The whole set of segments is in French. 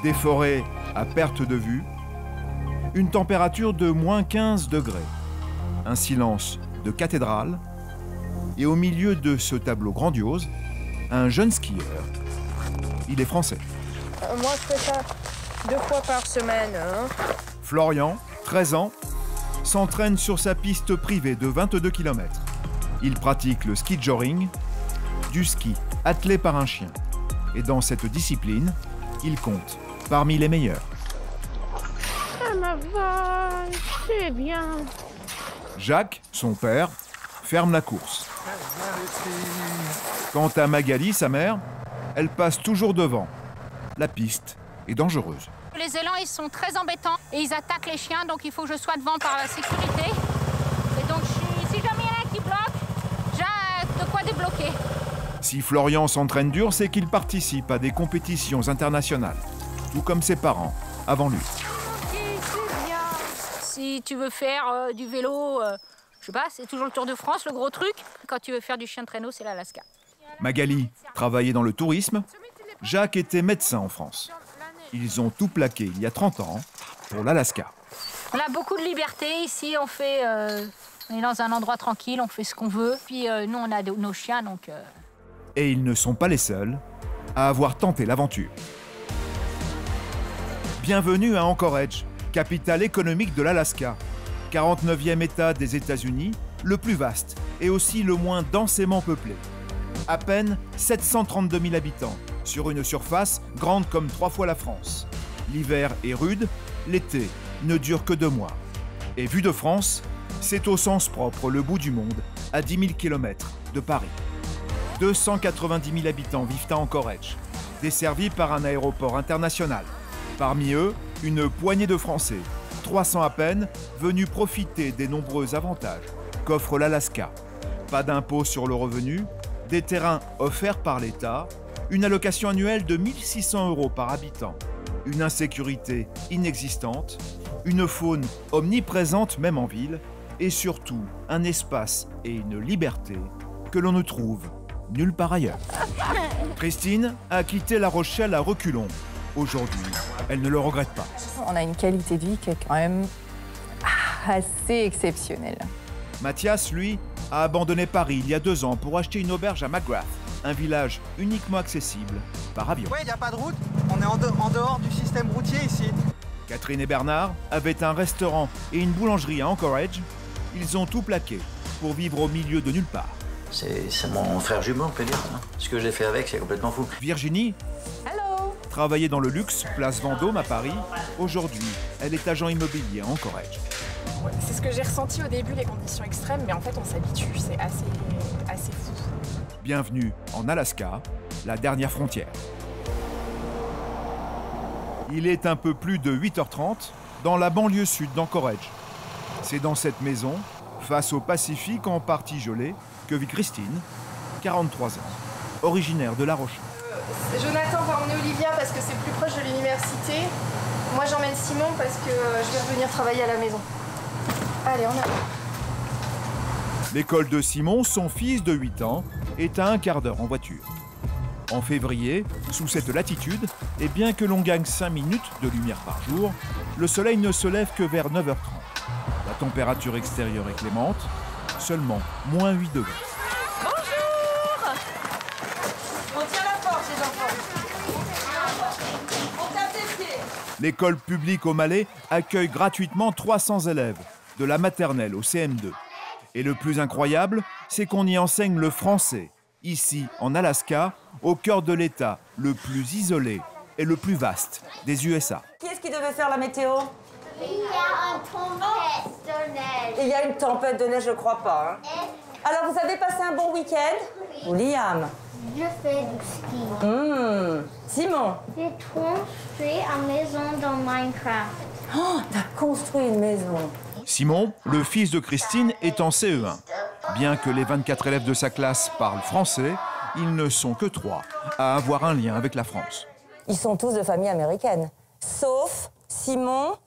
Des forêts à perte de vue, une température de -15 degrés, un silence de cathédrale, et au milieu de ce tableau grandiose, un jeune skieur. Il est français. Moi, je fais ça 2 fois par semaine. Hein. Florian, 13 ans, s'entraîne sur sa piste privée de 22 km. Il pratique le ski joring, du ski attelé par un chien. Et dans cette discipline, il compte parmi les meilleurs. Ah ma vache, c'est bien. Jacques, son père, ferme la course. Quant à Magali, sa mère, elle passe toujours devant. La piste est dangereuse. Les élans, ils sont très embêtants et ils attaquent les chiens, donc il faut que je sois devant par la sécurité. Et donc, si jamais il y en a un qui bloque, j'ai de quoi débloquer. Si Florian s'entraîne dur, c'est qu'il participe à des compétitions internationales, tout comme ses parents, avant lui. Si tu veux faire du vélo, je sais pas, c'est toujours le Tour de France, le gros truc. Quand tu veux faire du chien de traîneau, c'est l'Alaska. Magali travaillait dans le tourisme. Jacques était médecin en France. Ils ont tout plaqué il y a 30 ans pour l'Alaska. On a beaucoup de liberté ici, on est dans un endroit tranquille, on fait ce qu'on veut. Puis nous, on a nos chiens, donc... Et ils ne sont pas les seuls à avoir tenté l'aventure. Bienvenue à Anchorage, capitale économique de l'Alaska. 49e État des États-Unis, le plus vaste et aussi le moins densément peuplé. À peine 732 000 habitants, sur une surface grande comme 3 fois la France. L'hiver est rude, l'été ne dure que 2 mois. Et vu de France, c'est au sens propre le bout du monde, à 10 000 km de Paris. 290 000 habitants vivent à Anchorage, desservis par un aéroport international. Parmi eux, une poignée de Français, 300 à peine, venus profiter des nombreux avantages qu'offre l'Alaska. Pas d'impôt sur le revenu, des terrains offerts par l'État, une allocation annuelle de 1 600 € par habitant, une insécurité inexistante, une faune omniprésente même en ville, et surtout un espace et une liberté que l'on ne trouve nulle part ailleurs. Christine a quitté La Rochelle à reculons. Aujourd'hui, elle ne le regrette pas. On a une qualité de vie qui est quand même assez exceptionnelle. Mathias, lui, a abandonné Paris il y a 2 ans pour acheter une auberge à McGrath, un village uniquement accessible par avion. Ouais, il n'y a pas de route. On est en dehors du système routier ici. Catherine et Bernard avaient un restaurant et une boulangerie à Anchorage. Ils ont tout plaqué pour vivre au milieu de nulle part. C'est mon frère jumeau, on peut dire. Ce que j'ai fait avec, c'est complètement fou. Virginie travaillait dans le luxe, place Vendôme à Paris. Aujourd'hui, elle est agent immobilier à Anchorage. Ouais, c'est ce que j'ai ressenti au début, les conditions extrêmes, mais en fait, on s'habitue. C'est assez fou. Bienvenue en Alaska, la dernière frontière. Il est un peu plus de 8h30 dans la banlieue sud d'Anchorage. C'est dans cette maison, face au Pacifique en partie gelé, que vit Christine, 43 ans, originaire de La Rochelle. Jonathan va emmener Olivia parce que c'est plus proche de l'université. Moi, j'emmène Simon parce que je vais revenir travailler à la maison. Allez, on arrive. L'école de Simon, son fils de 8 ans, est à 1/4 d'heure en voiture. En février, sous cette latitude, et bien que l'on gagne 5 minutes de lumière par jour, le soleil ne se lève que vers 9h30. La température extérieure est clémente, seulement -8 degrés. Bonjour! On tient la force, les enfants. On tape des pieds. L'école publique au Malais accueille gratuitement 300 élèves, de la maternelle au CM2. Et le plus incroyable, c'est qu'on y enseigne le français, ici en Alaska, au cœur de l'État le plus isolé et le plus vaste des USA. Qui est-ce qui devait faire la météo? Il y a une tempête de neige. Il y a une tempête de neige, je crois pas. Hein. Alors, vous avez passé un bon week-end? Oui. Liam? Je fais du ski. Simon? J'ai construit une maison dans Minecraft. Oh, t'as construit une maison. Simon, le fils de Christine, est en CE1. Bien que les 24 élèves de sa classe parlent français, ils ne sont que 3 à avoir un lien avec la France. Ils sont tous de famille américaine, sauf Simon,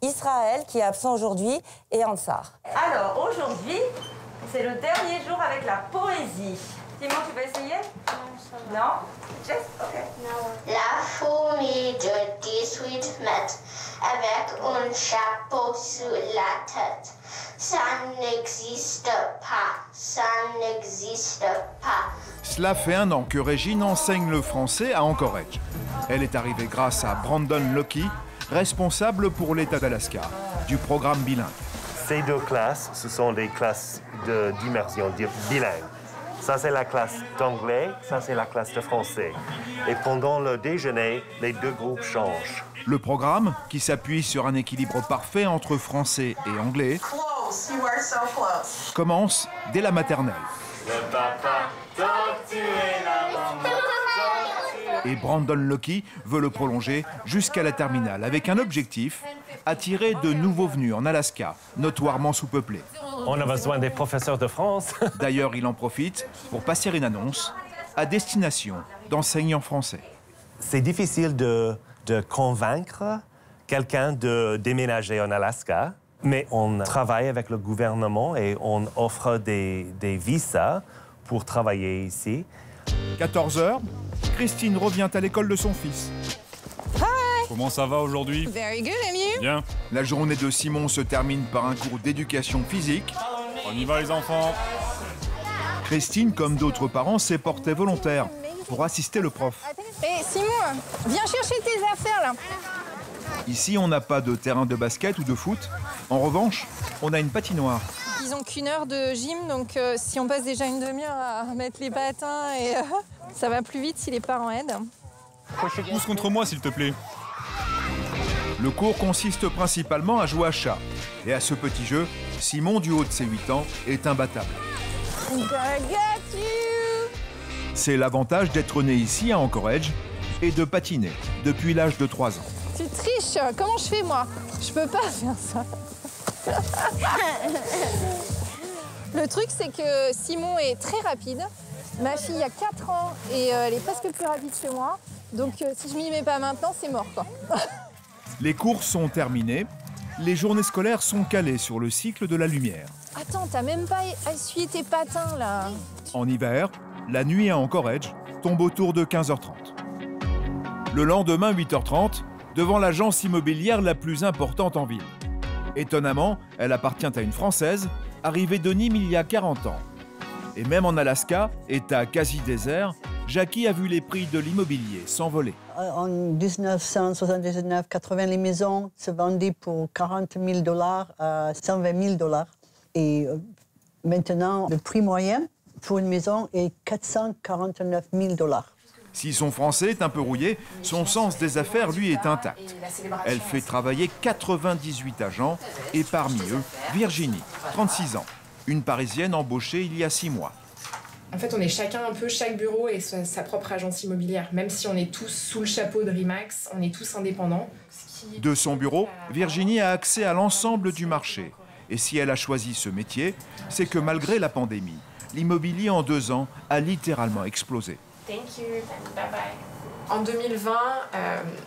Israël, qui est absent aujourd'hui, et Ansar. Alors, aujourd'hui, c'est le dernier jour avec la poésie. Simon, tu vas essayer? Non? Just, okay. La fourmi de 18 mètres avec un chapeau sur la tête. Ça n'existe pas. Ça n'existe pas. Cela fait 1 an que Régine enseigne le français à Anchorage. Elle est arrivée grâce à Brandon Lucky, responsable pour l'État d'Alaska, du programme bilingue. Ces 2 classes, ce sont des classes d'immersion bilingue. Ça, c'est la classe d'anglais, ça, c'est la classe de français. Et pendant le déjeuner, les 2 groupes changent. Le programme, qui s'appuie sur un équilibre parfait entre français et anglais, commence dès la maternelle. Et Brandon Lucky veut le prolonger jusqu'à la terminale, avec un objectif, attirer de nouveaux venus en Alaska, notoirement sous-peuplé. On a besoin des professeurs de France. D'ailleurs, il en profite pour passer une annonce à destination d'enseignants français. C'est difficile de convaincre quelqu'un de déménager en Alaska, mais on travaille avec le gouvernement et on offre des visas pour travailler ici. 14 h, Christine revient à l'école de son fils. Comment ça va aujourd'hui? Very good, and you? Bien. La journée de Simon se termine par un cours d'éducation physique. On y va les enfants. Christine, comme d'autres parents, s'est portée volontaire pour assister le prof. Hé, Simon, viens chercher tes affaires, là. Ici, on n'a pas de terrain de basket ou de foot. En revanche, on a une patinoire. Ils ont qu'1 heure de gym, donc si on passe déjà une demi-heure à mettre les patins, et ça va plus vite si les parents aident. Pousse contre moi, s'il te plaît. Le cours consiste principalement à jouer à chat. Et à ce petit jeu, Simon, du haut de ses 8 ans, est imbattable. C'est l'avantage d'être né ici à Anchorage et de patiner depuis l'âge de 3 ans. Tu triches. Comment je fais, moi? Je peux pas faire ça. Le truc, c'est que Simon est très rapide. Ma fille a 4 ans et elle est presque plus rapide que moi. Donc si je m'y mets pas maintenant, c'est mort, quoi. Les cours sont terminés. Les journées scolaires sont calées sur le cycle de la lumière. Attends, t'as même pas essuyé tes patins, là. En hiver, la nuit à Anchorage tombe autour de 15h30. Le lendemain, 8h30, devant l'agence immobilière la plus importante en ville. Étonnamment, elle appartient à une Française, arrivée de Nîmes il y a 40 ans. Et même en Alaska, état quasi désert, Jackie a vu les prix de l'immobilier s'envoler. En 1979-80, les maisons se vendaient pour 40 000 $, à 120 000 $. Et maintenant, le prix moyen pour une maison est 449 000 $. Si son français est un peu rouillé, son sens des affaires, lui, est intact. Elle fait travailler 98 agents et parmi eux, Virginie, 36 ans, une Parisienne embauchée il y a 6 mois. En fait, on est chacun un peu, chaque bureau et sa propre agence immobilière. Même si on est tous sous le chapeau de RE/MAX, on est tous indépendants. De son bureau, Virginie a accès à l'ensemble du marché. Et si elle a choisi ce métier, c'est que malgré la pandémie, l'immobilier en 2 ans a littéralement explosé. Thank you, bye bye. En 2020,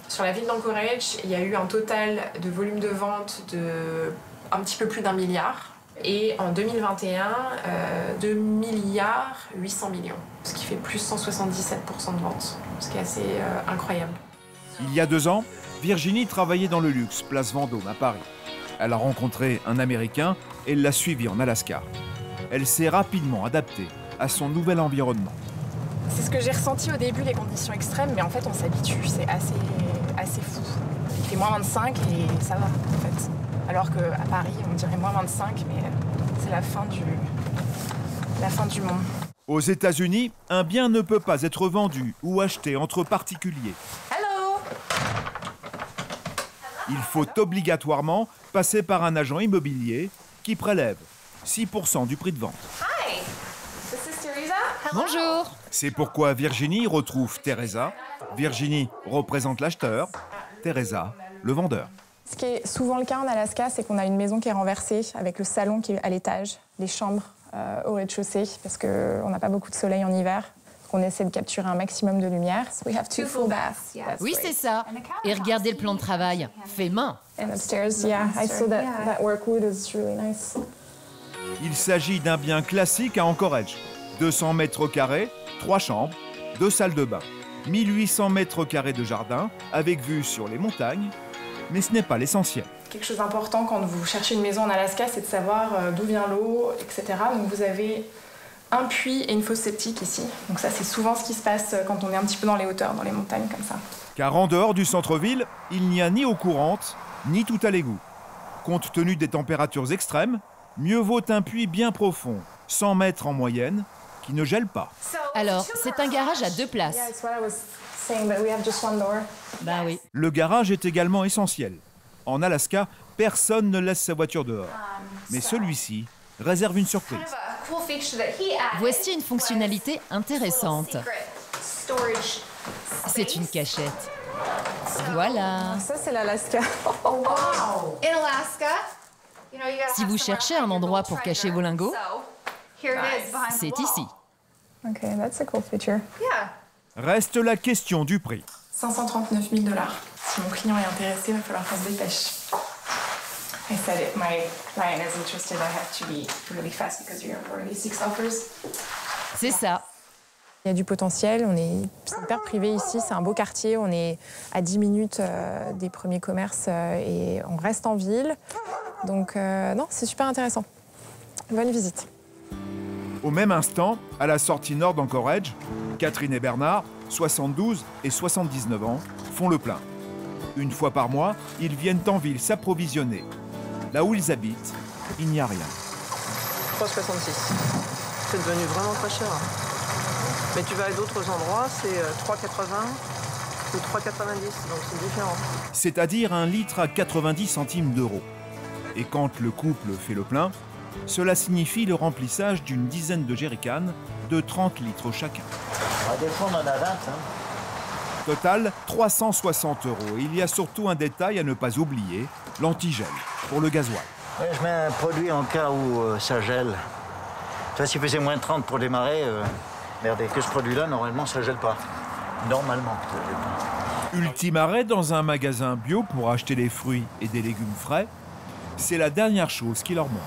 sur la ville d'Anchorage, il y a eu un total de volume de vente de un petit peu plus d'1 milliard. Et en 2021, 2 milliards 800 millions, ce qui fait plus 177% de vente, ce qui est assez incroyable. Il y a 2 ans, Virginie travaillait dans le luxe, place Vendôme, à Paris. Elle a rencontré un Américain et l'a suivi en Alaska. Elle s'est rapidement adaptée à son nouvel environnement. C'est ce que j'ai ressenti au début, les conditions extrêmes, mais en fait on s'habitue, c'est assez fou. Il fait moins 25 et ça va en fait. Alors qu'à Paris, on dirait moins 25, mais c'est la fin du monde. Aux États-Unis, un bien ne peut pas être vendu ou acheté entre particuliers. Hello. Il faut obligatoirement passer par un agent immobilier qui prélève 6% du prix de vente. Hi, this is Teresa. Bonjour. C'est pourquoi Virginie retrouve Teresa. Virginie représente l'acheteur, Teresa, le vendeur. Ce qui est souvent le cas en Alaska, c'est qu'on a une maison qui est renversée avec le salon qui est à l'étage, les chambres au rez-de-chaussée, parce qu'on n'a pas beaucoup de soleil en hiver. Donc on essaie de capturer un maximum de lumière. So we have 2 full baths. Oui, c'est ça. Et regardez le plan de travail, fait main. And upstairs, yeah, I saw that workwood is really nice. Il s'agit d'un bien classique à Anchorage. 200 mètres carrés, 3 chambres, 2 salles de bain, 1800 mètres carrés de jardin avec vue sur les montagnes, mais ce n'est pas l'essentiel. Quelque chose d'important quand vous cherchez une maison en Alaska, c'est de savoir d'où vient l'eau, etc. Donc vous avez un puits et une fosse septique ici. Donc ça, c'est souvent ce qui se passe quand on est un petit peu dans les hauteurs, dans les montagnes comme ça. Car en dehors du centre-ville, il n'y a ni eau courante, ni tout à l'égout. Compte tenu des températures extrêmes, mieux vaut un puits bien profond, 100 mètres en moyenne, qui ne gèle pas. Alors, c'est un garage à 2 places. Bah oui. Le garage est également essentiel. En Alaska, personne ne laisse sa voiture dehors. Mais celui-ci réserve une surprise. Voici une fonctionnalité intéressante. C'est une cachette. Voilà. Ça, c'est l'Alaska. Si vous cherchez un endroit pour cacher vos lingots, c'est ici. Ok, that's a cool feature. Reste la question du prix. 539 000 $. Si mon client est intéressé, il va falloir qu'on se dépêche. I said if my client is interested, I have to be really fast because you have already 6 offers. C'est ça. Il y a du potentiel, c'est hyper privé ici, c'est un beau quartier, on est à 10 minutes des premiers commerces et on reste en ville. Donc non, c'est super intéressant. Bonne visite. Au même instant, à la sortie nord d'Anchorage, Catherine et Bernard, 72 et 79 ans, font le plein. Une fois par mois, ils viennent en ville s'approvisionner. Là où ils habitent, il n'y a rien. 3,66. C'est devenu vraiment pas cher. Mais tu vas à d'autres endroits, c'est 3,80 ou 3,90, donc c'est différent. C'est-à-dire 1 litre à 90 centimes d'euros. Et quand le couple fait le plein, cela signifie le remplissage d'une dizaine de jerrycans de 30 litres chacun. Des fois, on en a 20. Total, 360 €. Il y a surtout un détail à ne pas oublier, l'antigel, pour le gasoil. Ouais, je mets un produit en cas où ça gèle. Tu vois, s'il faisait moins 30 pour démarrer, regardez, que ce produit-là, normalement, ça gèle pas. Normalement, ça gèle pas. Ultime arrêt dans un magasin bio pour acheter des fruits et des légumes frais. C'est la dernière chose qui leur manque.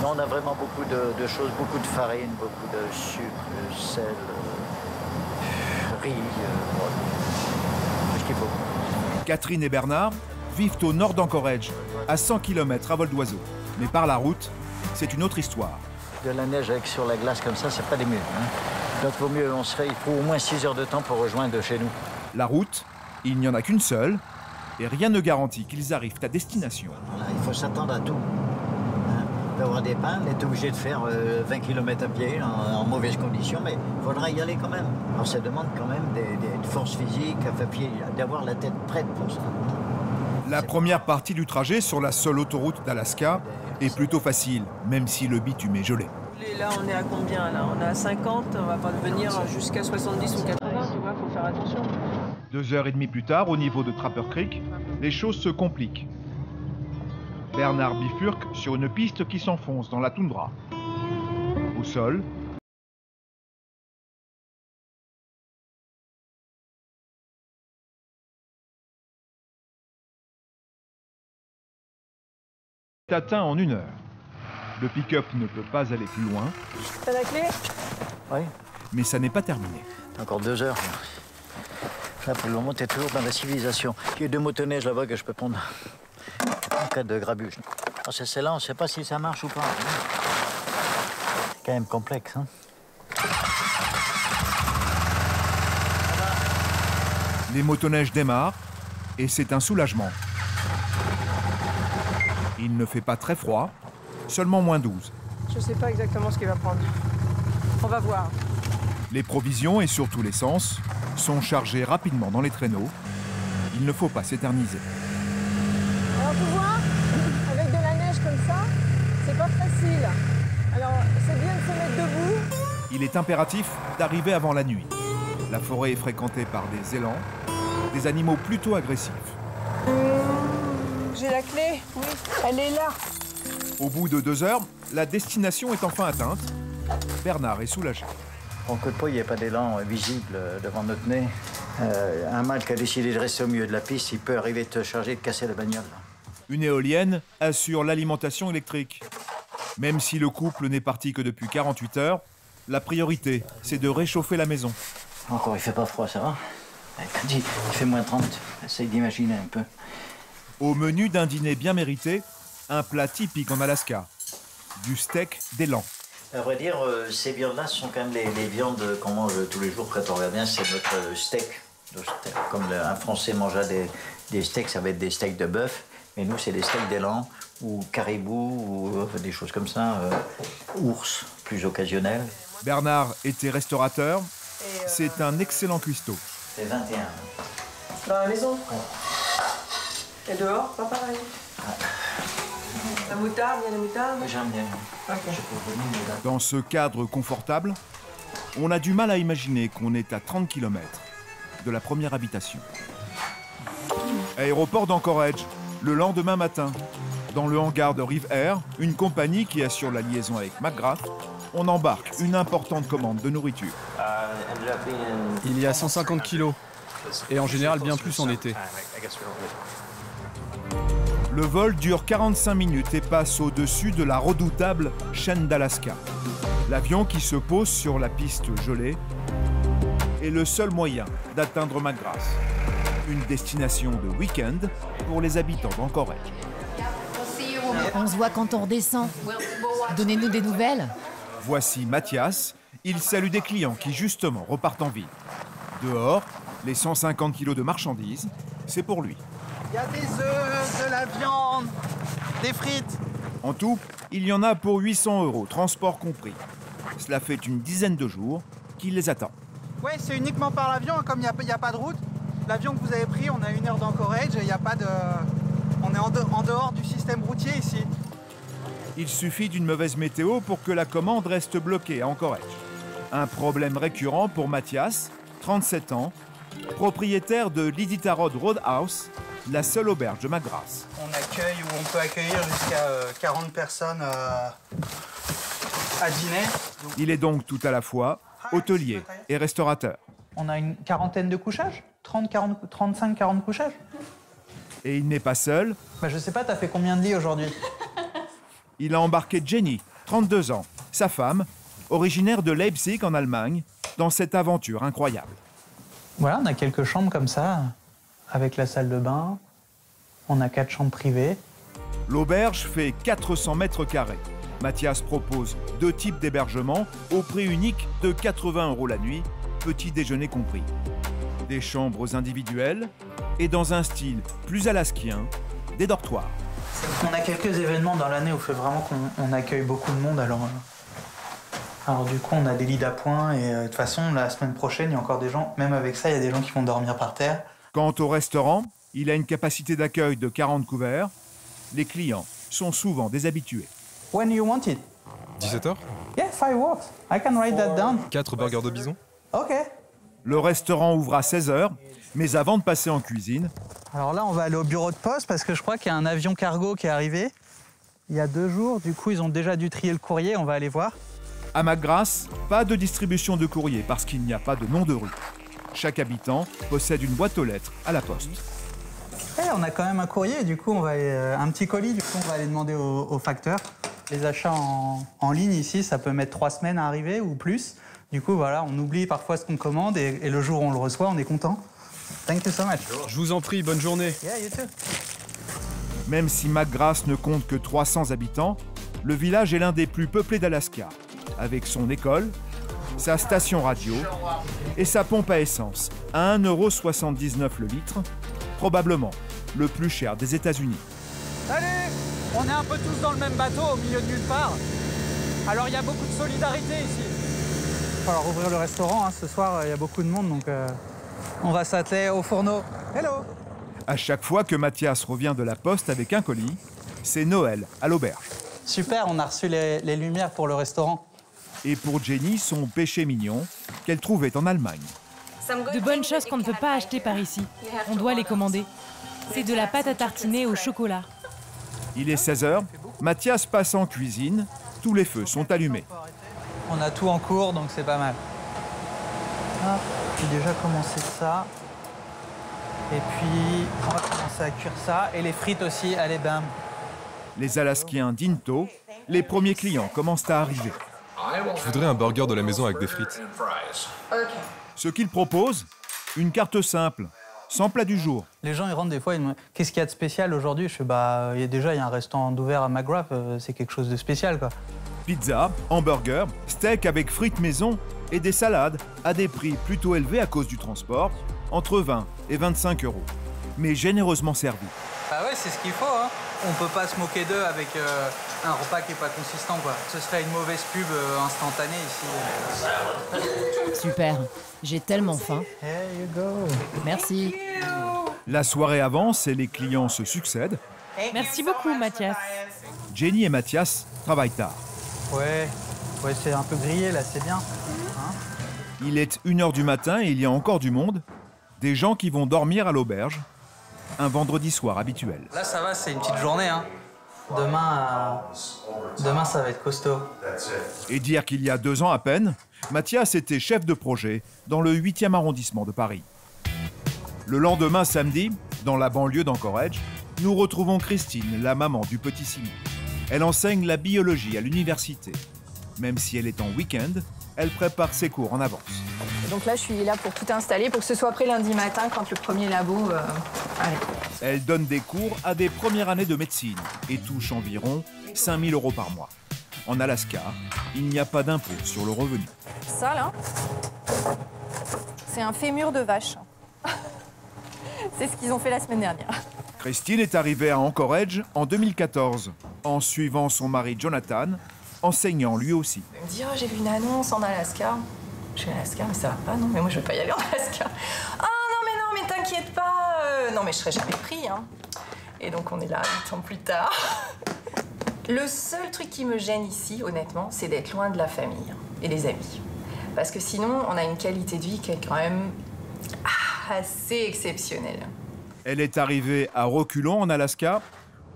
Non, on a vraiment beaucoup de choses, beaucoup de farine, beaucoup de sucre, de sel, riz, tout ce qu'il faut. Catherine et Bernard vivent au nord d'Anchorage, à 100 km à vol d'oiseau. Mais par la route, c'est une autre histoire. De la neige avec sur la glace comme ça, c'est pas des mieux. Donc il vaut mieux, il faut au moins 6 heures de temps pour rejoindre chez nous. La route, il n'y en a qu'une seule, et rien ne garantit qu'ils arrivent à destination. Voilà, il faut s'attendre à tout. D'avoir des pannes, on est obligé de faire 20 km à pied en mauvaises conditions, mais il faudra y aller quand même. Alors ça demande quand même une force physique, d'avoir la tête prête pour ça. La première partie du trajet sur la seule autoroute d'Alaska est plutôt facile, même si le bitume est gelé. Et là, on est à combien là? On est à 50, on va pas devenir jusqu'à 70 ou 80, tu vois, faut faire attention. 2h30 plus tard, au niveau de Trapper Creek, les choses se compliquent. Bernard bifurque sur une piste qui s'enfonce dans la toundra. Au sol, est atteint en 1 heure. Le pick-up ne peut pas aller plus loin. T'as la clé? Oui. Mais ça n'est pas terminé. Encore 2 heures. Là, pour le moment, t'es toujours dans la civilisation. Il y a 2 motoneiges là-bas que je peux prendre en cas de grabuge. Alors, c'est celle-là, on ne sait pas si ça marche ou pas. C'est quand même complexe. Les motoneiges démarrent et c'est un soulagement. Il ne fait pas très froid, seulement moins 12. Je sais pas exactement ce qu'il va prendre. On va voir. Les provisions et surtout l'essence sont chargées rapidement dans les traîneaux. Il ne faut pas s'éterniser. Alors tu vois, avec de la neige comme ça, c'est pas facile. Alors c'est bien de se mettre debout. Il est impératif d'arriver avant la nuit. La forêt est fréquentée par des élans, des animaux plutôt agressifs. J'ai la clé, oui, elle est là. Au bout de 2 heures, la destination est enfin atteinte. Bernard est soulagé. En coup de poing, il n'y a pas d'élan visible devant notre nez. Un mâle qui a décidé de rester au milieu de la piste, il peut arriver de te charger et de casser la bagnole. Une éolienne assure l'alimentation électrique. Même si le couple n'est parti que depuis 48 heures, la priorité, c'est de réchauffer la maison. Encore, il fait pas froid, ça va? Il fait moins 30. Essaye d'imaginer un peu. Au menu d'un dîner bien mérité, un plat typique en Alaska. Du steak d'élan. À vrai dire, ces viandes-là sont quand même les viandes qu'on mange tous les jours quand on regarde bien, c'est notre steak. Comme un Français mangeait des steaks, ça va être des steaks de bœuf. Mais nous, c'est des steaks d'élan ou caribou ou des choses comme ça. Ours, plus occasionnel. Bernard était restaurateur. C'est un excellent cuistot. C'est 21. Dans la maison? Ouais. Et dehors, pas pareil? La moutarde, il y a la moutarde? J'aime bien. Okay. Dans ce cadre confortable, on a du mal à imaginer qu'on est à 30 km de la première habitation. Aéroport d'Anchorage, le lendemain matin. Dans le hangar de Reef Air, une compagnie qui assure la liaison avec McGrath, on embarque une importante commande de nourriture. Il y a 150 kilos, et en général bien plus en été. Le vol dure 45 minutes et passe au-dessus de la redoutable chaîne d'Alaska. L'avion qui se pose sur la piste gelée est le seul moyen d'atteindre McGrath. Une destination de week-end pour les habitants d'Anchorage. On se voit quand on redescend. Donnez-nous des nouvelles. Voici Mathias. Il salue des clients qui, justement, repartent en ville. Dehors, les 150 kilos de marchandises, c'est pour lui. Il y a des œufs, de la viande, des frites. En tout, il y en a pour 800 €, transport compris. Cela fait une dizaine de jours qu'il les attend. Ouais, c'est uniquement par l'avion, comme il n'y a pas de route. L'avion que vous avez pris, on a 1 heure d'Anchorage et il n'y a pas de... On est en dehors du système routier ici. Il suffit d'une mauvaise météo pour que la commande reste bloquée à Anchorage. Un problème récurrent pour Mathias, 37 ans, propriétaire de l'Iditarod Roadhouse, la seule auberge de McGrath. On accueille ou on peut accueillir jusqu'à 40 personnes à dîner. Il est donc tout à la fois hôtelier et restaurateur. On a une quarantaine de couchages, 35-40 couchages. Et il n'est pas seul. Bah, je sais pas, t'as fait combien de lits aujourd'hui? Il a embarqué Jenny, 32 ans, sa femme, originaire de Leipzig en Allemagne, dans cette aventure incroyable. Voilà, on a quelques chambres comme ça, avec la salle de bain. On a 4 chambres privées. L'auberge fait 400 mètres carrés. Mathias propose 2 types d'hébergement au prix unique de 80 € la nuit, petit déjeuner compris. Des chambres individuelles et dans un style plus alaskien, des dortoirs. On a quelques événements dans l'année où il fait vraiment qu'on accueille beaucoup de monde. Alors du coup, on a des lits d'appoint et de toute façon, la semaine prochaine, il y a encore des gens. Même avec ça, il y a des gens qui vont dormir par terre. Quant au restaurant, il a une capacité d'accueil de 40 couverts. Les clients sont souvent des habitués. When you want it? 17h? Yeah, 5 works. I can write that down. 4 burgers de bison? OK. Le restaurant ouvre à 16h, mais avant de passer en cuisine... Alors là, on va aller au bureau de poste parce que je crois qu'il y a un avion cargo qui est arrivé il y a 2 jours. Du coup, ils ont déjà dû trier le courrier, on va aller voir. À McGrath, pas de distribution de courrier parce qu'il n'y a pas de nom de rue. Chaque habitant possède une boîte aux lettres à la poste. Et on a quand même un courrier, du coup, on va aller, un petit colis, du coup, on va aller demander au facteur. Les achats en ligne ici, ça peut mettre 3 semaines à arriver ou plus. Du coup, voilà, on oublie parfois ce qu'on commande et le jour où on le reçoit, on est content. Thank you so much. Je vous en prie, bonne journée. Yeah, you too. Même si McGrath ne compte que 300 habitants, le village est l'un des plus peuplés d'Alaska, avec son école, sa station radio et sa pompe à essence à 1,79 € le litre, probablement le plus cher des États-Unis. Salut! On est un peu tous dans le même bateau, au milieu de nulle part. Alors il y a beaucoup de solidarité ici. Il va falloir ouvrir le restaurant, hein. Ce soir il y a beaucoup de monde, donc on va s'atteler au fourneau. Hello! À chaque fois que Mathias revient de la poste avec un colis, c'est Noël à l'auberge. Super, on a reçu les lumières pour le restaurant. Et pour Jenny, son péché mignon, qu'elle trouvait en Allemagne. De bonnes choses qu'on ne peut pas acheter par ici. On doit les commander. C'est de la pâte à tartiner au chocolat. Il est 16h, Mathias passe en cuisine, tous les feux sont allumés. On a tout en cours, donc c'est pas mal. Ah, j'ai déjà commencé ça. Et puis, on va commencer à cuire ça. Et les frites aussi, allez, bam. Les Alaskiens dînent tôt, les premiers clients commencent à arriver. Je voudrais un burger de la maison avec des frites. Ce qu'il propose, une carte simple, sans plat du jour. Les gens, ils rentrent des fois, ils me disent « Qu'est-ce qu'il y a de spécial aujourd'hui ?» Je fais « Bah, il y a un restaurant d'ouvert à McGrath, c'est quelque chose de spécial, quoi. » Pizza, hamburger, steak avec frites maison et des salades à des prix plutôt élevés à cause du transport, entre 20 et 25 euros. Mais généreusement servis. Ah ouais, c'est ce qu'il faut, hein. On peut pas se moquer d'eux avec un repas qui est pas consistant, quoi. Ce serait une mauvaise pub instantanée ici. Super, j'ai tellement faim. Here you go. Merci. La soirée avance et les clients se succèdent. Merci beaucoup, Mathias. Jenny et Mathias travaillent tard. Ouais, c'est un peu grillé là, c'est bien. Hein? Il est 1 h du matin et il y a encore du monde. Des gens qui vont dormir à l'auberge. Un vendredi soir habituel. Là, ça va, c'est une petite journée, hein. Demain, ça va être costaud. Et dire qu'il y a 2 ans à peine, Mathias était chef de projet dans le 8e arrondissement de Paris. Le lendemain, samedi, dans la banlieue d'Anchorage, nous retrouvons Christine, la maman du petit Simon. Elle enseigne la biologie à l'université. Même si elle est en week-end, elle prépare ses cours en avance. Donc là, je suis là pour tout installer, pour que ce soit prêt lundi matin quand le premier labo arrive. Elle donne des cours à des premières années de médecine et touche environ 5 000 € par mois. En Alaska, il n'y a pas d'impôt sur le revenu. Ça, là, c'est un fémur de vache. C'est ce qu'ils ont fait la semaine dernière. Christine est arrivée à Anchorage en 2014, en suivant son mari Jonathan, enseignant lui aussi. Il me dit « Oh, j'ai vu une annonce en Alaska. » Je suis en Alaska, mais ça va pas, non, mais moi je veux pas y aller en Alaska. « Ah non, mais t'inquiète pas, non, mais je serais jamais pris, hein. » Et donc on est là 8 ans plus tard. Le seul truc qui me gêne ici, honnêtement, c'est d'être loin de la famille et des amis. Parce que sinon, on a une qualité de vie qui est quand même assez exceptionnelle. Elle est arrivée à reculons en Alaska.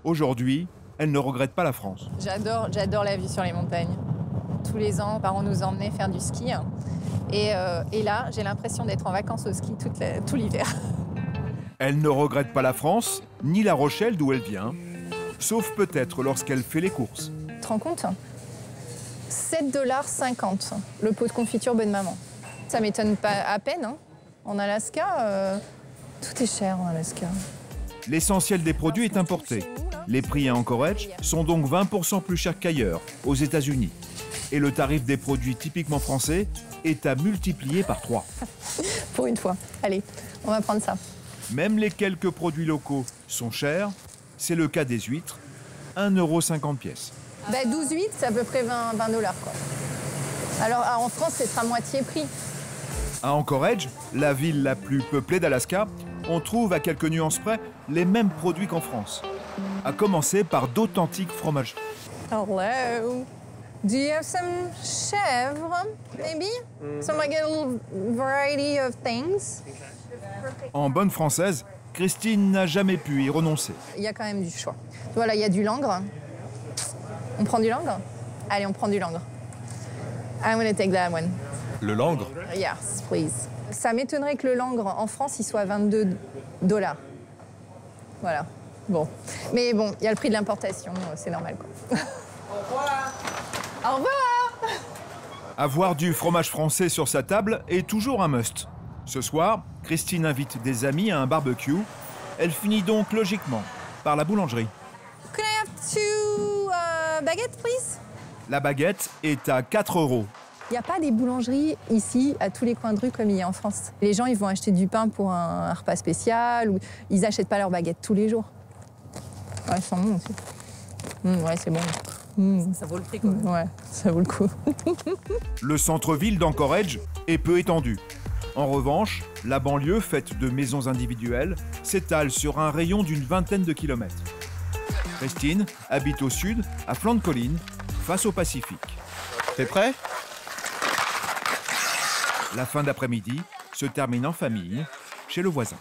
Aujourd'hui, elle ne regrette pas la France. J'adore la vue sur les montagnes. Tous les ans, parents nous emmenaient faire du ski. Et là, j'ai l'impression d'être en vacances au ski tout l'hiver. Elle ne regrette pas la France, ni La Rochelle d'où elle vient, sauf peut-être lorsqu'elle fait les courses. Tu te rends compte ? 7,50 $ le pot de confiture Bonne Maman. Ça m'étonne pas à peine, hein. En Alaska, tout est cher en Alaska. L'essentiel des produits est importé. Les prix à Anchorage sont donc 20% plus chers qu'ailleurs, aux États-Unis. Et le tarif des produits typiquement français est à multiplier par 3. Pour une fois. Allez, on va prendre ça. Même les quelques produits locaux sont chers. C'est le cas des huîtres, 1,50 € pièce. 12 huîtres, c'est à peu près 20 $, quoi. Alors en France, c'est à moitié prix. À Anchorage, la ville la plus peuplée d'Alaska, on trouve à quelques nuances près les mêmes produits qu'en France. À commencer par d'authentiques fromages. Hello. Do you have some chèvre, maybe? Some like a little variety of things. En bonne française, Christine n'a jamais pu y renoncer. Il y a quand même du choix. Voilà, il y a du langre. On prend du langre? Allez, on prend du langre. I'm gonna take that one. Le langre? Yes, please. Ça m'étonnerait que le langre en France, il soit à 22 $. Voilà. Bon. Mais bon, il y a le prix de l'importation, c'est normal, quoi. Au revoir. Au revoir. Avoir du fromage français sur sa table est toujours un must. Ce soir, Christine invite des amis à un barbecue. Elle finit donc logiquement par la boulangerie. Could I have 2 baguettes, please? La baguette est à 4 €. Il n'y a pas des boulangeries ici, à tous les coins de rue, comme il y a en France. Les gens, ils vont acheter du pain pour un repas spécial, ou ils n'achètent pas leur baguette tous les jours. Ouais, ils sont bons aussi. Ouais, c'est bon. Ça vaut le prix, quand même. Ouais, ça vaut le coup. Le centre-ville d'Anchorage est peu étendu. En revanche, la banlieue, faite de maisons individuelles, s'étale sur un rayon d'une vingtaine de kilomètres. Christine habite au sud, à flanc de colline, face au Pacifique. T'es prêt? La fin d'après-midi se termine en famille, chez le voisin.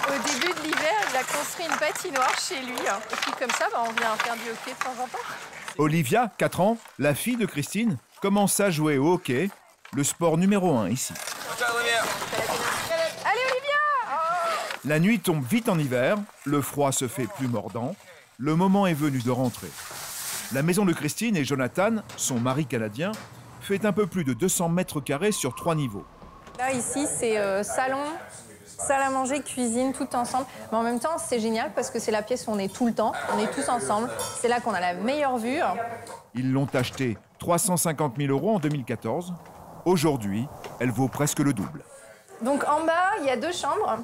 Au début de l'hiver, il a construit une patinoire chez lui. Et puis comme ça, on vient faire du hockey de temps en temps. Olivia, 4 ans, la fille de Christine, commence à jouer au hockey, le sport numéro 1 ici. Allez Olivia! La nuit tombe vite en hiver, le froid se fait plus mordant. Le moment est venu de rentrer. La maison de Christine et Jonathan, son mari canadien, fait un peu plus de 200 mètres carrés sur 3 niveaux. Là, ici, c'est salon, salle à manger, cuisine, tout ensemble. Mais en même temps, c'est génial parce que c'est la pièce où on est tout le temps, on est tous ensemble. C'est là qu'on a la meilleure vue. Ils l'ont achetée 350 000 € en 2014. Aujourd'hui, elle vaut presque le double. Donc en bas, il y a 2 chambres.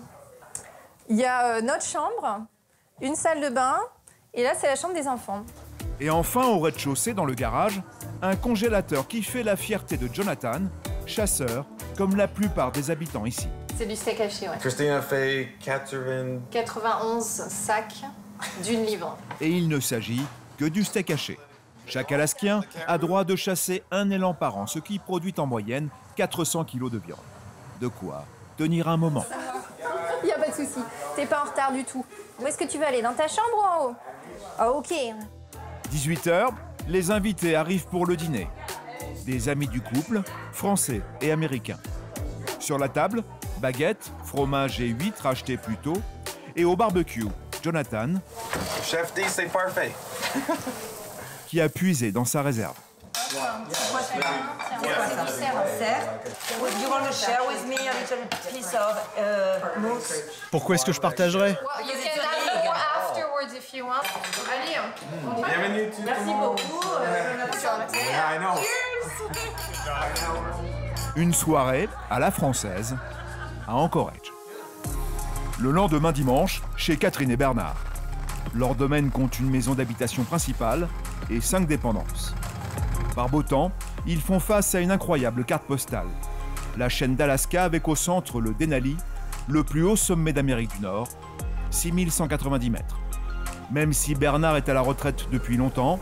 Il y a notre chambre, une salle de bain, et là, c'est la chambre des enfants. Et enfin, au rez-de-chaussée, dans le garage, un congélateur qui fait la fierté de Jonathan, chasseur, comme la plupart des habitants ici. C'est du steak haché, ouais. Christina fait 91 sacs d'une livre. Et il ne s'agit que du steak haché. Chaque Alaskien a droit de chasser un élan par an, ce qui produit en moyenne 400 kg de viande. De quoi tenir un moment. Il n'y a pas de souci, t'es pas en retard du tout. Où est-ce que tu veux aller, dans ta chambre ou en haut? Ah, ok. 18 h, les invités arrivent pour le dîner. Des amis du couple, français et américains. Sur la table, baguettes, fromage et huîtres achetés plus tôt. Et au barbecue, Jonathan, Chef D, c'est parfait. qui a puisé dans sa réserve. Pourquoi est-ce que je partagerais? Bienvenue. Merci beaucoup. Une soirée à la française à Anchorage. Le lendemain dimanche, chez Catherine et Bernard. Leur domaine compte une maison d'habitation principale et 5 dépendances. Par beau temps, ils font face à une incroyable carte postale. La chaîne d'Alaska avec au centre le Denali, le plus haut sommet d'Amérique du Nord, 6190 mètres. Même si Bernard est à la retraite depuis longtemps,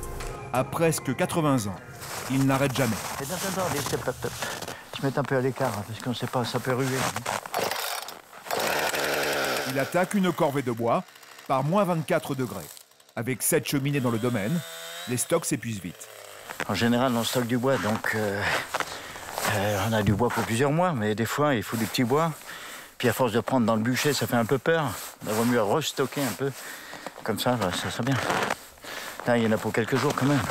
à presque 80 ans, il n'arrête jamais. Je mets un peu à l'écart, parce qu'on ne sait pas, ça peut ruer. Il attaque une corvée de bois par moins 24 degrés. Avec 7 cheminées dans le domaine, les stocks s'épuisent vite. En général, on stocke du bois, donc on a du bois pour plusieurs mois, mais des fois, il faut du petit bois. Puis à force de prendre dans le bûcher, ça fait un peu peur. Il vaut mieux restocker un peu. Comme ça, ça sera bien. Là, il y en a pour quelques jours quand même.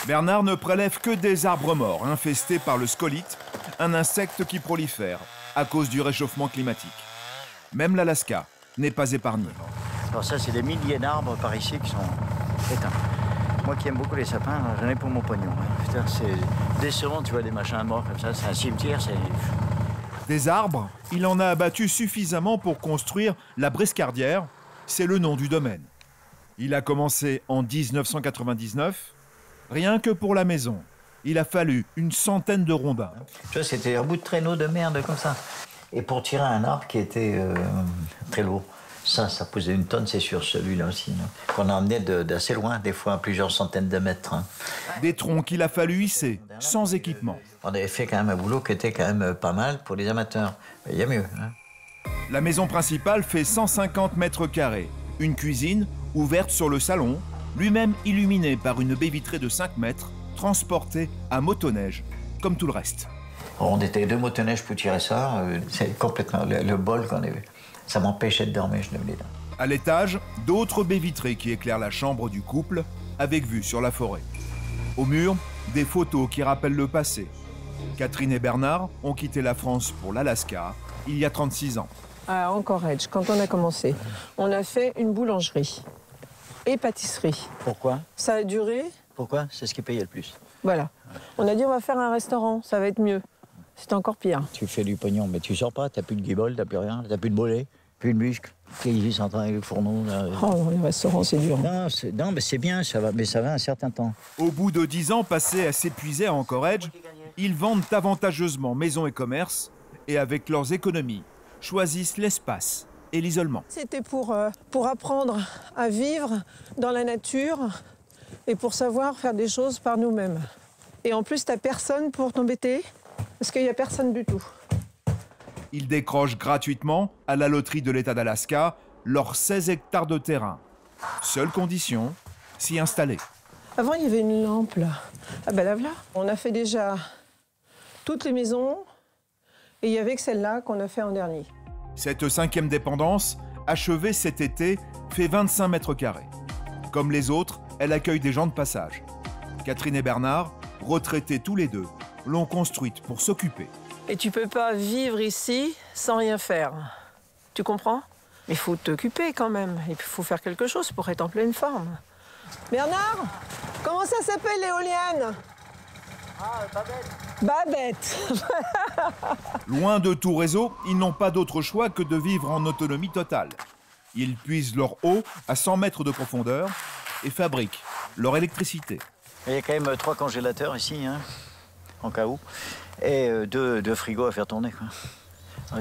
Bernard ne prélève que des arbres morts, infestés par le scolite, un insecte qui prolifère à cause du réchauffement climatique. Même l'Alaska n'est pas épargné. Alors ça, c'est des milliers d'arbres par ici qui sont éteints. Moi qui aime beaucoup les sapins, j'en ai pour mon pognon. Putain, c'est décevant, tu vois, des machins morts comme ça. C'est un cimetière, c'est... Des arbres, il en a abattu suffisamment pour construire la Briscardière. C'est le nom du domaine. Il a commencé en 1999. Rien que pour la maison, il a fallu une centaine de rondins. Tu vois, c'était un bout de traîneau de merde comme ça. Et pour tirer un arbre qui était très lourd. Ça pesait une tonne, c'est sûr, celui-là aussi. Qu'on a emmené d'assez loin, des fois à plusieurs centaines de mètres. Hein. Des troncs qu'il a fallu hisser, sans équipement. On avait fait quand même un boulot qui était quand même pas mal pour les amateurs. Mais il y a mieux. Hein. La maison principale fait 150 mètres carrés. Une cuisine ouverte sur le salon, lui-même illuminé par une baie vitrée de 5 mètres, transportée à motoneige, comme tout le reste. On était 2 motoneiges pour tirer ça. C'est complètement le bol qu'on avait. Ça m'empêchait de dormir, je devais là. À l'étage, d'autres baies vitrées qui éclairent la chambre du couple, avec vue sur la forêt. Au mur, des photos qui rappellent le passé. Catherine et Bernard ont quitté la France pour l'Alaska il y a 36 ans. À Anchorage, quand on a commencé, on a fait une boulangerie et pâtisserie. Pourquoi? Ça a duré. Pourquoi? C'est ce qui payait le plus. Voilà. On a dit on va faire un restaurant, ça va être mieux. C'est encore pire. Tu fais du pognon, mais tu sors pas, t'as plus de guibole, t'as plus rien, t'as plus de bolet, plus de muscles. Ils sont en train avec le fourneau. Là. Oh, les restaurants, c'est dur. Non, mais c'est bien, ça va, mais ça va un certain temps. Au bout de 10 ans passés à s'épuiser à Anchorage, ils vendent avantageusement maisons et commerces et avec leurs économies, choisissent l'espace et l'isolement. C'était pour apprendre à vivre dans la nature et pour savoir faire des choses par nous-mêmes. Et en plus, t'as personne pour t'embêter, parce qu'il n'y a personne du tout. Ils décrochent gratuitement, à la loterie de l'État d'Alaska, leurs 16 hectares de terrain. Seule condition, s'y installer. Avant, il y avait une lampe, là. Ah ben là, voilà. On a fait déjà toutes les maisons, et il y avait que celle-là qu'on a fait en dernier. Cette 5e dépendance, achevée cet été, fait 25 mètres carrés. Comme les autres, elle accueille des gens de passage. Catherine et Bernard, retraités tous les deux, l'ont construite pour s'occuper. Et tu peux pas vivre ici sans rien faire. Tu comprends? Il faut t'occuper quand même. Il faut faire quelque chose pour être en pleine forme. Bernard, comment ça s'appelle l'éolienne? Ah, Babette. Babette. Loin de tout réseau, ils n'ont pas d'autre choix que de vivre en autonomie totale. Ils puisent leur eau à 100 mètres de profondeur et fabriquent leur électricité. Il y a quand même 3 congélateurs ici, hein, en cas où, et 2 frigos à faire tourner, quoi.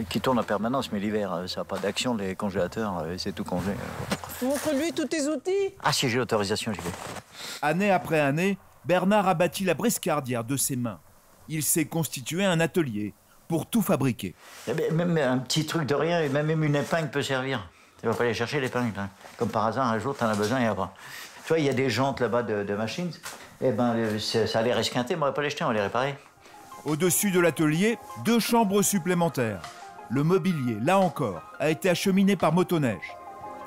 Qui tournent en permanence, mais l'hiver, ça n'a pas d'action, les congélateurs, c'est tout congé. Montre-lui tous tes outils. Ah, si j'ai l'autorisation, j'y vais. Année après année, Bernard a bâti la briscardière de ses mains. Il s'est constitué un atelier pour tout fabriquer. Même un petit truc de rien, même une épingle peut servir. Tu vas pas aller chercher l'épingle. Hein. Comme par hasard, un jour, tu en as besoin et après. Tu vois, il y a des jantes là-bas de machines. Eh ben, ça a l'air esquinté, mais on va pas les jeter, on va les réparer. Au-dessus de l'atelier, 2 chambres supplémentaires. Le mobilier, là encore, a été acheminé par motoneige.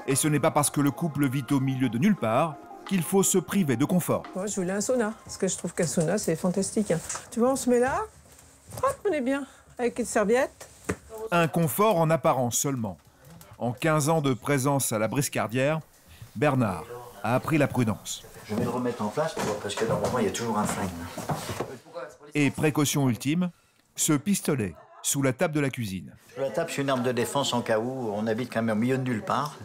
Et ce n'est pas parce que le couple vit au milieu de nulle part qu'il faut se priver de confort. Moi, je voulais un sauna, parce que je trouve qu'un sauna, c'est fantastique. Tu vois, on se met là, hop, on est bien, avec une serviette. Un confort en apparence seulement. En 15 ans de présence à la briscardière, Bernard a appris la prudence. Je vais le remettre en place, parce que normalement, il y a toujours un flingue. Et précaution ultime, ce pistolet sous la table de la cuisine. Sous la table, c'est une arme de défense en cas où on habite quand même au milieu de nulle part.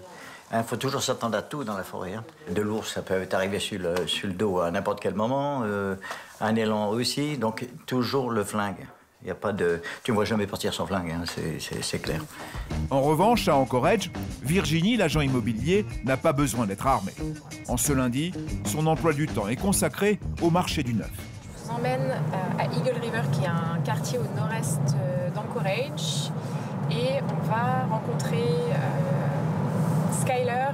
Il faut toujours s'attendre à tout dans la forêt. Hein. De l'ours, ça peut arriver sur le dos à n'importe quel moment. Un élan aussi, donc toujours le flingue. Il y a pas de... Tu ne vois jamais partir sans flingue, hein, c'est clair. En revanche, à Anchorage, Virginie, l'agent immobilier, n'a pas besoin d'être armée. En ce lundi, son emploi du temps est consacré au marché du neuf. Je vous emmène à Eagle River, qui est un quartier au nord-est d'Anchorage. Et on va rencontrer Skyler,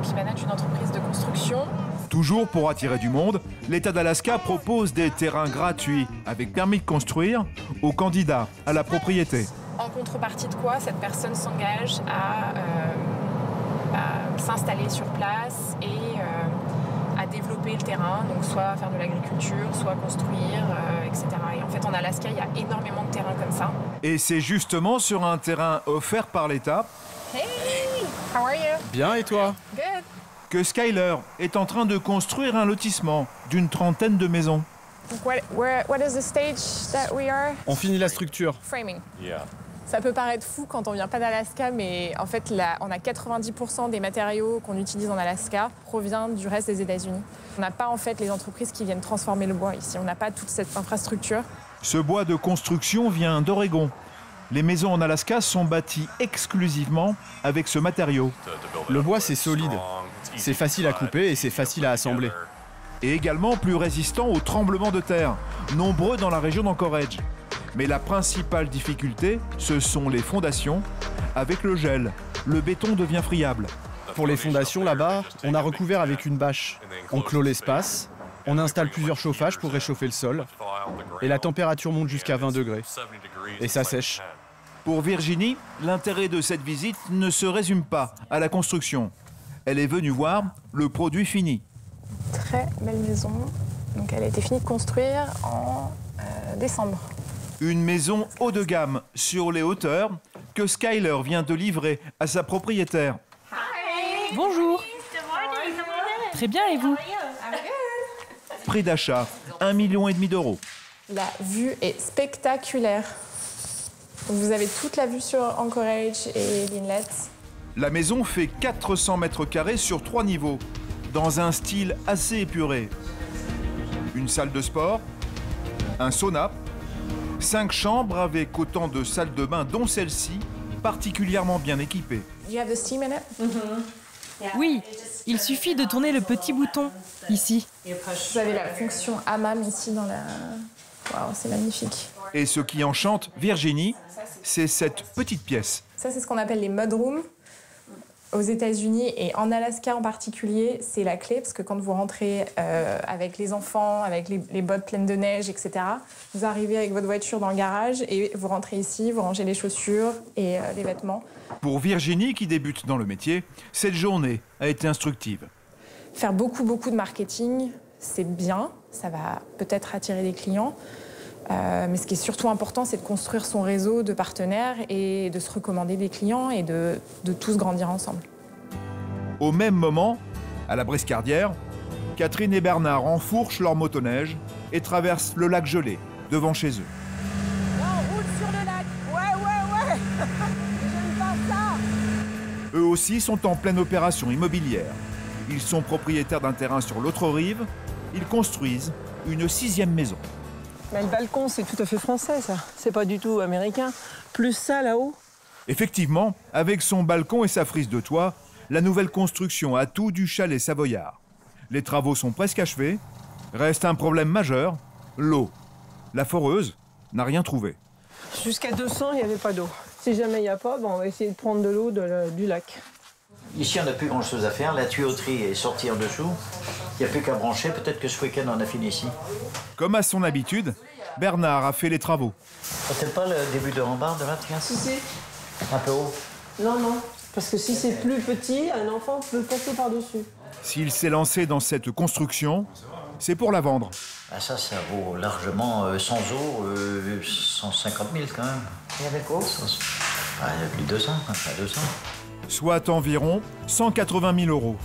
qui manage une entreprise de construction. Toujours pour attirer du monde, l'État d'Alaska propose des terrains gratuits avec permis de construire aux candidats à la propriété. En contrepartie de quoi, cette personne s'engage à s'installer sur place et à développer le terrain, donc soit faire de l'agriculture, soit construire, etc. Et en fait, en Alaska, il y a énormément de terrains comme ça. Et c'est justement sur un terrain offert par l'État. Hey, how are you? Bien, et toi? Good. Que Skyler est en train de construire un lotissement d'une 30aine de maisons. What is the stage that we are? On finit la structure. Framing. Yeah. Ça peut paraître fou quand on vient pas d'Alaska, mais en fait, on a 90% des matériaux qu'on utilise en Alaska provient du reste des États-Unis. On n'a pas en fait les entreprises qui viennent transformer le bois ici. On n'a pas toute cette infrastructure. Ce bois de construction vient d'Oregon. Les maisons en Alaska sont bâties exclusivement avec ce matériau. Le bois, c'est solide. C'est facile à couper et c'est facile à assembler. Et également plus résistant aux tremblements de terre, nombreux dans la région d'Anchorage. Mais la principale difficulté, ce sont les fondations. Avec le gel, le béton devient friable. Pour les fondations, là-bas, on a recouvert avec une bâche. On clôt l'espace, on installe plusieurs chauffages pour réchauffer le sol. Et la température monte jusqu'à 20 degrés. Et ça sèche. Pour Virginie, l'intérêt de cette visite ne se résume pas à la construction. Elle est venue voir le produit fini. Très belle maison. Donc elle a été finie de construire en décembre. Une maison haut de gamme sur les hauteurs que Skyler vient de livrer à sa propriétaire. Bonjour. Très bien, et vous? Prix d'achat, 1,5 million d'euros. La vue est spectaculaire. Donc vous avez toute la vue sur Anchorage et l'Inlet. La maison fait 400 mètres carrés sur 3 niveaux, dans un style assez épuré. Une salle de sport, un sauna, 5 chambres avec autant de salles de bain, dont celle-ci, particulièrement bien équipée. You have the steam in it? Oui, il suffit de tourner le petit bouton, ici. Vous avez la fonction hammam ici dans la... Waouh, c'est magnifique. Et ce qui enchante Virginie, c'est cette petite pièce. Ça, c'est ce qu'on appelle les mudrooms. Aux États-Unis et en Alaska en particulier, c'est la clé parce que quand vous rentrez avec les enfants, avec les bottes pleines de neige, etc., vous arrivez avec votre voiture dans le garage et vous rentrez ici, vous rangez les chaussures et les vêtements. Pour Virginie, qui débute dans le métier, cette journée a été instructive. Faire beaucoup de marketing, c'est bien, ça va peut-être attirer des clients, Mais ce qui est surtout important, c'est de construire son réseau de partenaires et de se recommander des clients et de tous grandir ensemble. Au même moment, à la Brescardière, Catherine et Bernard enfourchent leur motoneige et traversent le lac gelé, devant chez eux. Là, on roule sur le lac. Ouais. J'aime pas ça. Eux aussi sont en pleine opération immobilière. Ils sont propriétaires d'un terrain sur l'autre rive. Ils construisent une 6e maison. Mais le balcon, c'est tout à fait français, ça. C'est pas du tout américain. Plus ça, là-haut. Effectivement, avec son balcon et sa frise de toit, la nouvelle construction a tout du chalet savoyard. Les travaux sont presque achevés. Reste un problème majeur, l'eau. La foreuse n'a rien trouvé. Jusqu'à 200, il n'y avait pas d'eau. Si jamais il n'y a pas, on va essayer de prendre de l'eau du lac. Ici, on n'a plus grand-chose à faire. La tuyauterie est sortie en dessous. Il n'y a plus qu'à brancher. Peut-être que ce week-end, on a fini ici. Comme à son habitude, Bernard a fait les travaux. Peut-être pas le début de rambarde de là, tiens. Si. Un peu haut. Non. Parce que si c'est plus petit, un enfant peut passer par-dessus. S'il s'est lancé dans cette construction, c'est pour la vendre. Ah, ça vaut largement, sans eau, 150 000 quand même. Et avec eau il y a plus de 200, enfin 200. Soit environ 180 000 €.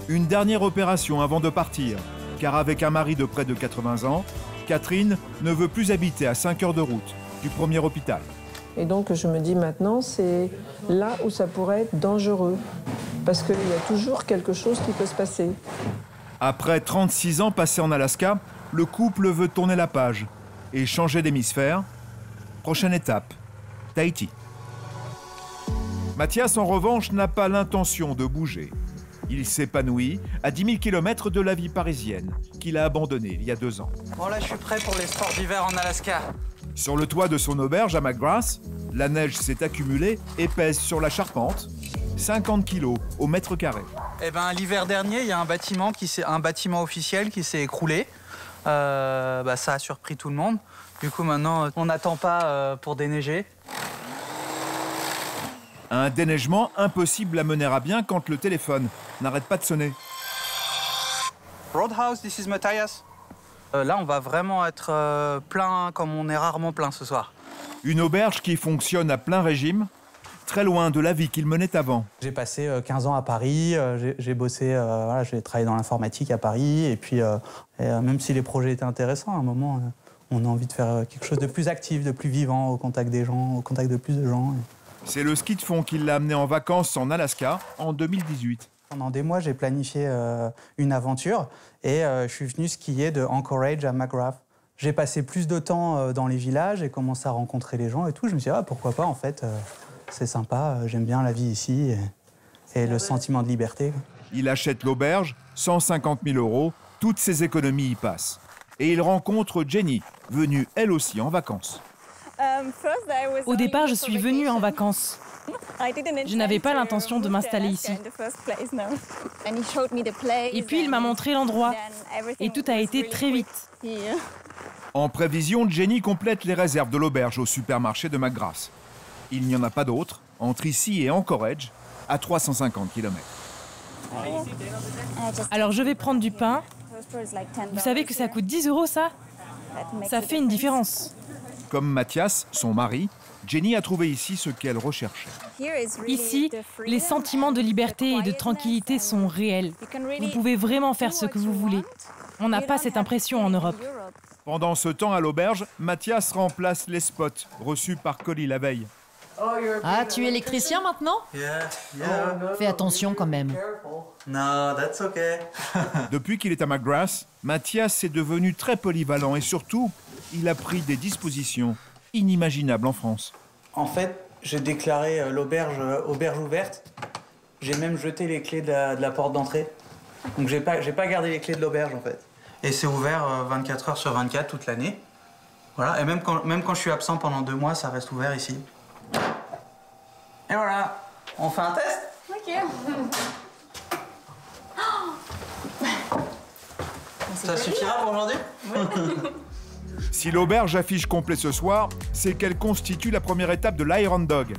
Une dernière opération avant de partir, car avec un mari de près de 80 ans, Catherine ne veut plus habiter à 5 heures de route du premier hôpital. Et donc je me dis maintenant, c'est là où ça pourrait être dangereux. Parce qu'il y a toujours quelque chose qui peut se passer. Après 36 ans passés en Alaska, le couple veut tourner la page et changer d'hémisphère. Prochaine étape, Tahiti. Mathias, en revanche, n'a pas l'intention de bouger. Il s'épanouit à 10 000 km de la vie parisienne, qu'il a abandonnée il y a 2 ans. Bon là, je suis prêt pour les sports d'hiver en Alaska. Sur le toit de son auberge à McGrath, la neige s'est accumulée et pèse sur la charpente 50 kilos au mètre carré. Eh ben, l'hiver dernier, il y a un bâtiment officiel qui s'est écroulé. Ça a surpris tout le monde. Du coup, maintenant, on n'attend pas pour déneiger. Un déneigement impossible à mener à bien quand le téléphone n'arrête pas de sonner. Roadhouse, this is Matthias. Là, on va vraiment être plein comme on est rarement plein ce soir. Une auberge qui fonctionne à plein régime, très loin de la vie qu'il menait avant. J'ai passé 15 ans à Paris, j'ai bossé, j'ai travaillé dans l'informatique à Paris, et puis même si les projets étaient intéressants, à un moment, on a envie de faire quelque chose de plus actif, de plus vivant, au contact des gens, au contact de plus de gens. C'est le ski de fond qui l'a amené en vacances en Alaska en 2018. Pendant des mois, j'ai planifié une aventure et je suis venu skier de Anchorage à McGrath. J'ai passé plus de temps dans les villages et commencé à rencontrer les gens et tout. Je me suis dit, pourquoi pas, en fait, c'est sympa, j'aime bien la vie ici et le sentiment de liberté. Il achète l'auberge, 150 000 €, toutes ses économies y passent. Et il rencontre Jenny, venue elle aussi en vacances. Au départ, je suis venue en vacances. Je n'avais pas l'intention de m'installer ici. Et puis il m'a montré l'endroit. Et tout a été très vite. En prévision, Jenny complète les réserves de l'auberge au supermarché de McGrath. Il n'y en a pas d'autre, entre ici et Anchorage, à 350 km. Alors je vais prendre du pain. Vous savez que ça coûte 10 € ça ? Ça fait une différence. Comme Mathias, son mari, Jenny a trouvé ici ce qu'elle recherchait. Ici, les sentiments de liberté et de tranquillité sont réels. Vous pouvez vraiment faire ce que vous voulez. On n'a pas cette impression en Europe. Pendant ce temps à l'auberge, Mathias remplace les spots reçus par Colly la veille. Ah, tu es électricien maintenant? Fais attention quand même. No, that's okay. Depuis qu'il est à McGrath, Mathias est devenu très polyvalent et surtout, il a pris des dispositions inimaginables en France. En fait, j'ai déclaré l'auberge auberge ouverte. J'ai même jeté les clés de la porte d'entrée. Donc j'ai pas gardé les clés de l'auberge en fait. Et c'est ouvert 24 heures sur 24 toute l'année. Voilà, et même quand je suis absent pendant 2 mois, ça reste ouvert ici. Et voilà, on fait un test? Ok. Ça suffira pour aujourd'hui? Si l'auberge affiche complet ce soir, c'est qu'elle constitue la première étape de l'Iron Dog,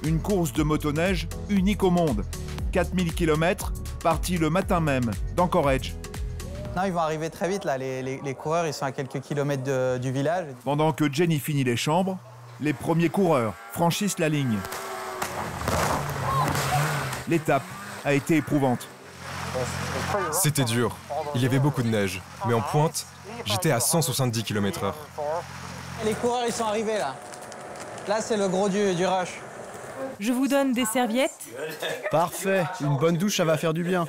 une course de motoneige unique au monde. 4000 km, partie le matin même d'Anchorage. Non, ils vont arriver très vite, là. Les coureurs, ils sont à quelques kilomètres du village. Pendant que Jenny finit les chambres, les premiers coureurs franchissent la ligne. L'étape a été éprouvante. C'était dur. Il y avait beaucoup de neige. Mais en pointe, j'étais à 170 km/h. Les coureurs, ils sont arrivés, là. Là, c'est le gros du rush. Je vous donne des serviettes. Parfait. Une bonne douche, ça va faire du bien.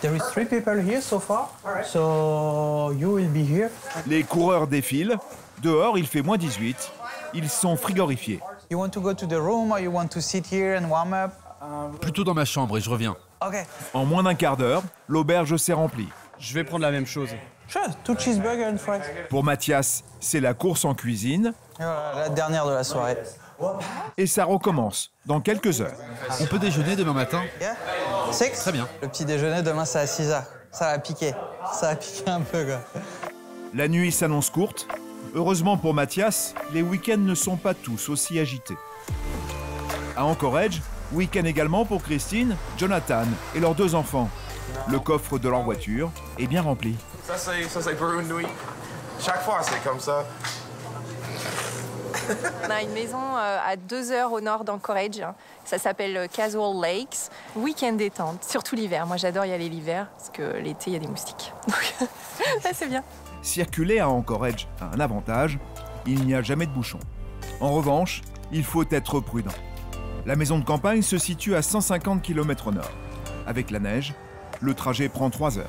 There is 3 people here so far, so you will be here. Les coureurs défilent. Dehors, il fait moins 18. Ils sont frigorifiés. You want to go to the room or you want to sit here and warm up? Plutôt dans ma chambre et je reviens. OK. En moins d'un quart d'heure, l'auberge s'est remplie. Je vais prendre la même chose. Sure, 2 cheeseburgers and fries. Pour Mathias, c'est la course en cuisine. Et voilà, la dernière de la soirée. Et ça recommence dans quelques heures. On peut déjeuner demain matin? Yeah. 6? Très bien. Le petit déjeuner, demain, c'est à 6h. Ça va piquer. Ça va piquer un peu, quoi. La nuit s'annonce courte. Heureusement pour Mathias, les week-ends ne sont pas tous aussi agités. À Anchorage, week-end également pour Christine, Jonathan et leurs 2 enfants. Le coffre de leur voiture est bien rempli. Ça c'est pour une nuit. Chaque fois, c'est comme ça. On a une maison à 2 heures au nord d'Anchorage. Ça s'appelle Caswell Lakes. Week-end détente, surtout l'hiver. Moi, j'adore y aller l'hiver parce que l'été, il y a des moustiques. Donc, c'est bien. Circuler à Anchorage a un avantage, il n'y a jamais de bouchons. En revanche, il faut être prudent. La maison de campagne se situe à 150 km au nord. Avec la neige, le trajet prend 3 heures.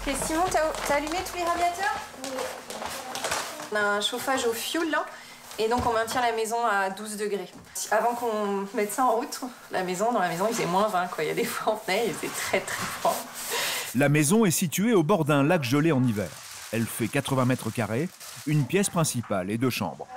Et Simon, t'as allumé tous les radiateurs? Oui. On a un chauffage au fioul, là, et donc on maintient la maison à 12 degrés. Avant qu'on mette ça en route, dans la maison, il faisait moins 20, quoi. Il y a des fois, on venait, il faisait très, très froid. La maison est située au bord d'un lac gelé en hiver. Elle fait 80 mètres carrés, une pièce principale et 2 chambres.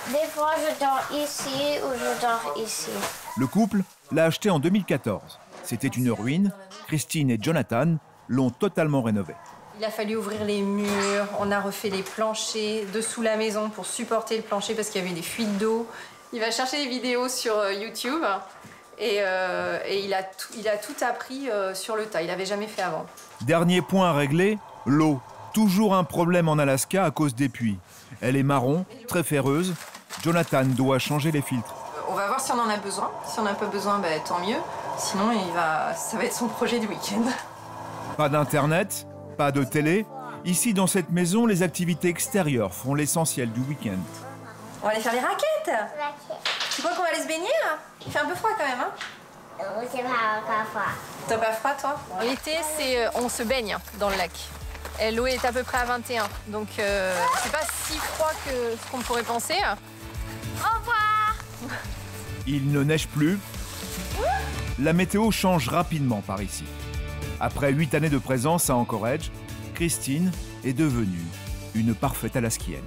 Des fois, je dors ici ou je dors ici. Le couple l'a acheté en 2014. C'était une ruine. Christine et Jonathan l'ont totalement rénové. Il a fallu ouvrir les murs, on a refait les planchers dessous la maison pour supporter le plancher parce qu'il y avait des fuites d'eau. Il va chercher des vidéos sur YouTube et il a tout appris sur le tas. Il n'avait jamais fait avant. Dernier point à régler, l'eau. Toujours un problème en Alaska à cause des puits. Elle est marron, très ferreuse. Jonathan doit changer les filtres. On va voir si on en a besoin. Si on n'a pas besoin, tant mieux. Sinon, ça va être son projet du week-end. Pas d'internet, pas de télé. Ici, dans cette maison, les activités extérieures font l'essentiel du week-end. On va aller faire les raquettes. Tu crois qu'on va aller se baigner là? Il fait un peu froid quand même, hein? C'est pas froid. T'as pas froid, toi? L'été, on se baigne dans le lac. L'eau est à peu près à 21, donc c'est pas si froid que ce qu'on pourrait penser. Au revoir! Il ne neige plus. La météo change rapidement par ici. Après 8 années de présence à Anchorage, Christine est devenue une parfaite Alaskienne.